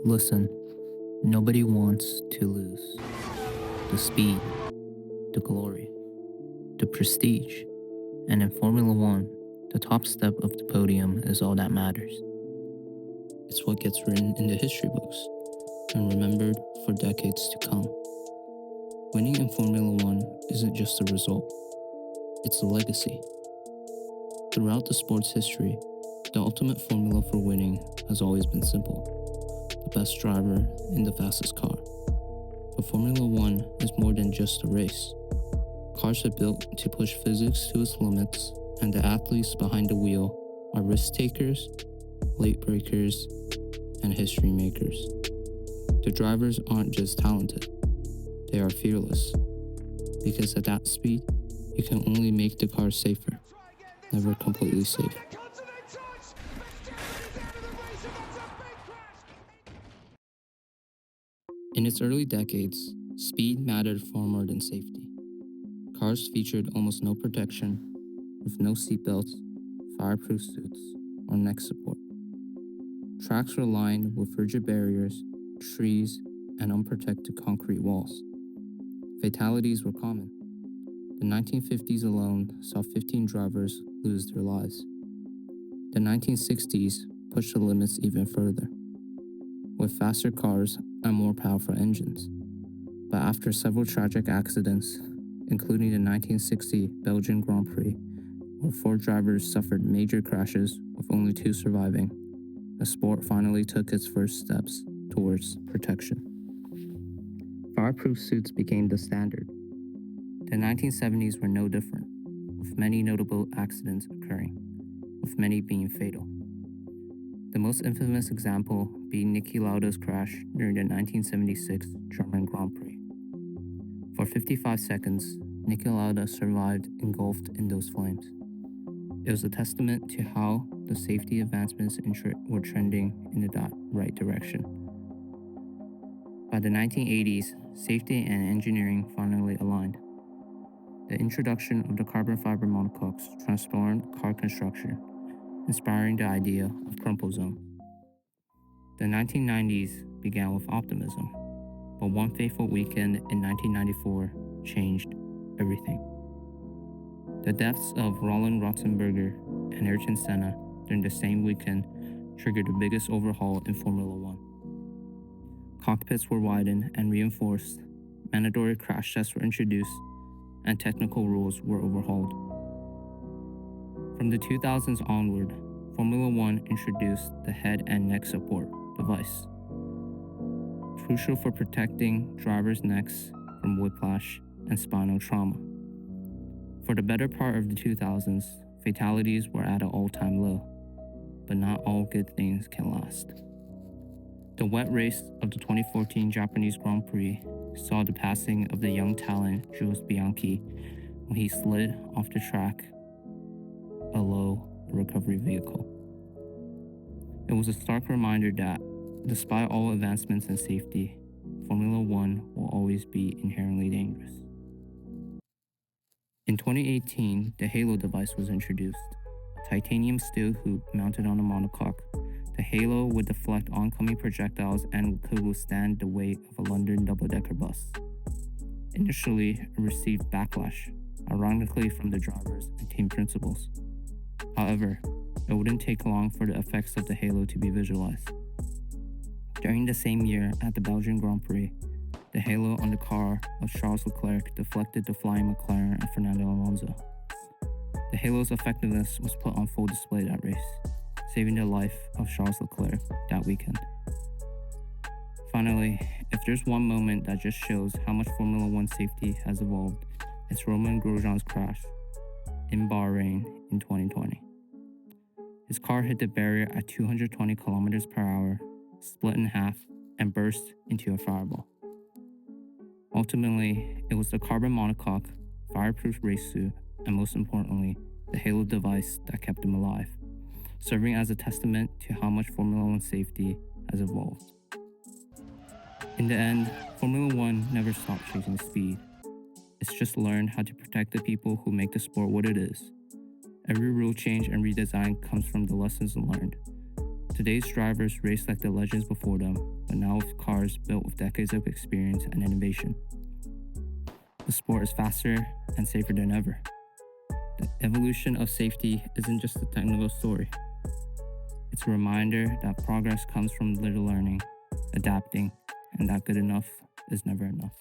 Listen, nobody wants to lose. The speed, the glory, the prestige, and in Formula One, the top step of the podium is all that matters. It's what gets written in the history books and remembered for decades to come. Winning in Formula One isn't just a result, it's a legacy. Throughout the sport's history, the ultimate formula for winning has always been simple: the best driver in the fastest car. But Formula One is more than just a race. Cars are built to push physics to its limits, and the athletes behind the wheel are risk takers, late breakers, and history makers. The drivers aren't just talented, they are fearless. Because at that speed, you can only make the car safer, never completely safe. In its early decades, speed mattered far more than safety. Cars featured almost no protection, with no seatbelts, fireproof suits, or neck support. Tracks were lined with rigid barriers, trees, and unprotected concrete walls. Fatalities were common. The 1950s alone saw 15 drivers lose their lives. The 1960s pushed the limits even further, with faster cars and more powerful engines. But after several tragic accidents, including the 1960 Belgian Grand Prix, where 4 drivers suffered major crashes with only 2 surviving, the sport finally took its first steps towards protection. Fireproof suits became the standard. The 1970s were no different, with many notable accidents occurring, with many being fatal. The most infamous example being Niki Lauda's crash during the 1976 German Grand Prix. For 55 seconds, Niki Lauda survived engulfed in those flames. It was a testament to how the safety advancements were trending in the right direction. By the 1980s, safety and engineering finally aligned. The introduction of the carbon fiber monocoques transformed car construction, inspiring the idea of crumple zone. The 1990s began with optimism, but one fateful weekend in 1994 changed everything. The deaths of Roland Ratzenberger and Ayrton Senna during the same weekend triggered the biggest overhaul in Formula One. Cockpits were widened and reinforced, mandatory crash tests were introduced, and technical rules were overhauled. From the 2000s onward, Formula One introduced the head and neck support device, crucial for protecting drivers' necks from whiplash and spinal trauma. For the better part of the 2000s, fatalities were at an all-time low, but not all good things can last. The wet race of the 2014 Japanese Grand Prix saw the passing of the young talent Jules Bianchi when he slid off the track a low recovery vehicle. It was a stark reminder that, despite all advancements in safety, Formula One will always be inherently dangerous. In 2018, the Halo device was introduced, a titanium steel hoop mounted on a monocoque. The Halo would deflect oncoming projectiles and could withstand the weight of a London double-decker bus. Initially, it received backlash, ironically from the drivers and team principals. However, it wouldn't take long for the effects of the Halo to be visualized. During the same year at the Belgian Grand Prix, the halo on the car of Charles Leclerc deflected the flying McLaren and Fernando Alonso. The halo's effectiveness was put on full display that race, saving the life of Charles Leclerc that weekend. Finally, if there's one moment that just shows how much Formula One safety has evolved, it's Romain Grosjean's crash in Bahrain in 2020. His car hit the barrier at 220 kilometers per hour, split in half, and burst into a fireball. Ultimately, it was the carbon monocoque, fireproof race suit, and most importantly, the Halo device that kept him alive, serving as a testament to how much Formula One safety has evolved. In the end, Formula One never stopped chasing speed. It's just learned how to protect the people who make the sport what it is. Every rule change and redesign comes from the lessons learned. Today's drivers race like the legends before them, but now with cars built with decades of experience and innovation. The sport is faster and safer than ever. The evolution of safety isn't just a technical story. It's a reminder that progress comes from little learning, adapting, and that good enough is never enough.